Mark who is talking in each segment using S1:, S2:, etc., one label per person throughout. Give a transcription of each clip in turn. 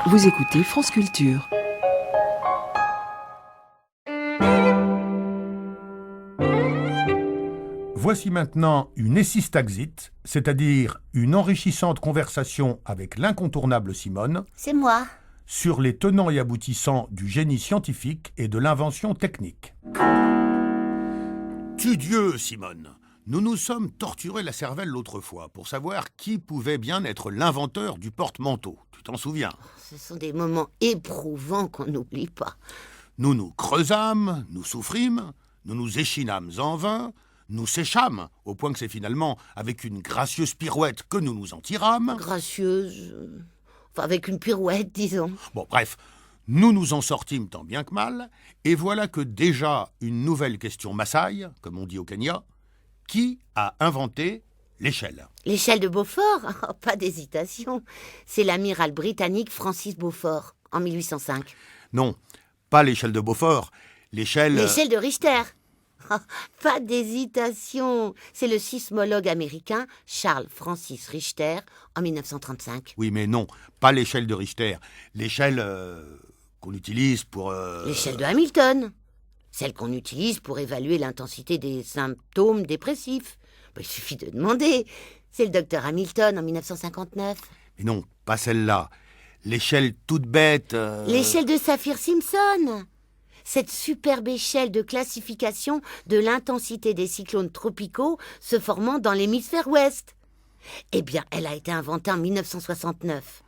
S1: Vous écoutez France Culture.
S2: Voici maintenant une Essistaxit, c'est-à-dire une enrichissante conversation avec l'incontournable Simone
S3: C'est moi.
S2: sur les tenants et aboutissants du génie scientifique et de l'invention technique. Tudieu, Simone, nous nous sommes torturé la cervelle l'autre fois pour savoir qui pouvait bien être l'inventeur du porte-manteau. Tu t'en souviens?
S3: Ce sont des moments éprouvants qu'on n'oublie pas.
S2: Nous nous creusâmes, nous souffrîmes, nous nous échinâmes en vain, nous séchâmes, au point que c'est finalement avec une gracieuse pirouette que nous nous en tirâmes.
S3: Gracieuse. Enfin, avec une pirouette, disons.
S2: Bon, bref, nous nous en sortîmes tant bien que mal, et voilà que déjà une nouvelle question m'assaille, comme on dit au Kenya. Qui a inventé l'échelle?
S3: L'échelle de Beaufort? Oh, pas d'hésitation. C'est l'amiral britannique Francis Beaufort, en 1805.
S2: Non, pas l'échelle de Beaufort, l'échelle...
S3: L'échelle de Richter? Oh, pas d'hésitation. C'est le sismologue américain Charles Francis Richter, en 1935.
S2: Oui, mais non, pas l'échelle de Richter, l'échelle qu'on utilise pour...
S3: L'échelle de Hamilton. Celle qu'on utilise pour évaluer l'intensité des symptômes dépressifs. Il suffit de demander. C'est le docteur Hamilton en 1959.
S2: Mais non, pas celle-là. L'échelle toute bête...
S3: L'échelle de Saphir-Simpson. Cette superbe échelle de classification de l'intensité des cyclones tropicaux se formant dans l'hémisphère ouest. Eh bien, elle a été inventée en 1969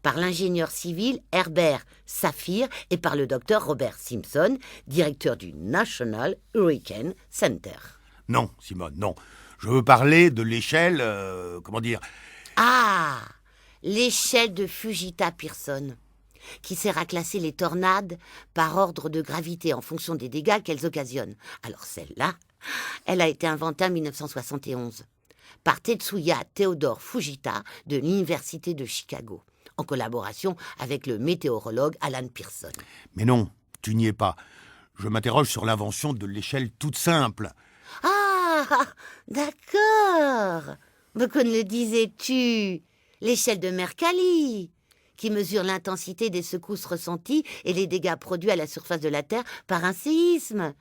S3: par l'ingénieur civil Herbert Saphir et par le docteur Robert Simpson, directeur du National Hurricane Center.
S2: Non, Simone, non. Je veux parler de l'échelle... comment dire...
S3: Ah, l'échelle de Fujita-Pearson, qui sert à classer les tornades par ordre de gravité en fonction des dégâts qu'elles occasionnent. Alors celle-là, elle a été inventée en 1971 par Tetsuya Theodore Fujita de l'Université de Chicago, en collaboration avec le météorologue Alan Pearson.
S2: Mais non, tu n'y es pas. Je m'interroge sur l'invention de l'échelle toute simple.
S3: Ah, d'accord. Mais que ne le disais-tu? L'échelle de Mercalli, qui mesure l'intensité des secousses ressenties et les dégâts produits à la surface de la Terre par un séisme.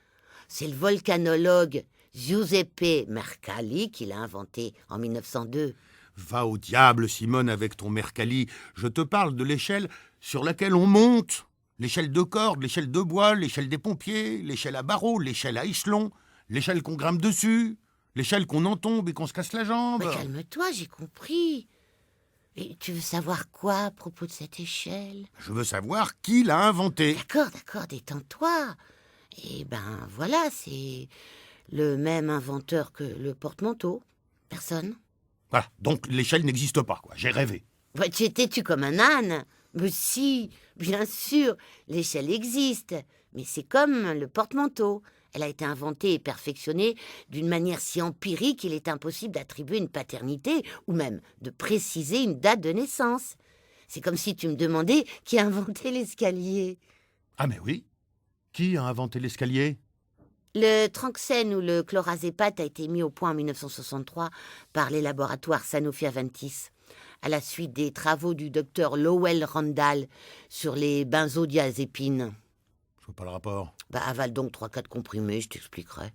S3: C'est le volcanologue Giuseppe Mercalli qui l'a inventé en 1902.
S2: Va au diable, Simone, avec ton Mercalli. Je te parle de l'échelle sur laquelle on monte. L'échelle de corde, l'échelle de bois, l'échelle des pompiers, l'échelle à barreaux, l'échelle à échelon, l'échelle qu'on grimpe dessus, l'échelle qu'on en tombe et qu'on se casse la jambe.
S3: Mais calme-toi, j'ai compris. Et tu veux savoir quoi à propos de cette échelle?
S2: Je veux savoir qui l'a inventée.
S3: D'accord, détends-toi. Eh ben voilà, c'est le même inventeur que le porte-manteau. Personne.
S2: Voilà, donc l'échelle n'existe pas, quoi. J'ai rêvé.
S3: Tu étais-tu comme un âne? Mais si, bien sûr, l'échelle existe. Mais c'est comme le porte-manteau. Elle a été inventée et perfectionnée d'une manière si empirique qu'il est impossible d'attribuer une paternité ou même de préciser une date de naissance. C'est comme si tu me demandais qui a inventé l'escalier.
S2: Ah mais oui. Qui a inventé l'escalier?
S3: Le tranxène ou le chlorazépate a été mis au point en 1963 par les laboratoires Sanofi-Aventis, à la suite des travaux du docteur Lowell Randall sur les benzodiazépines.
S2: Je vois pas le rapport.
S3: Avale donc 3-4 comprimés, je t'expliquerai.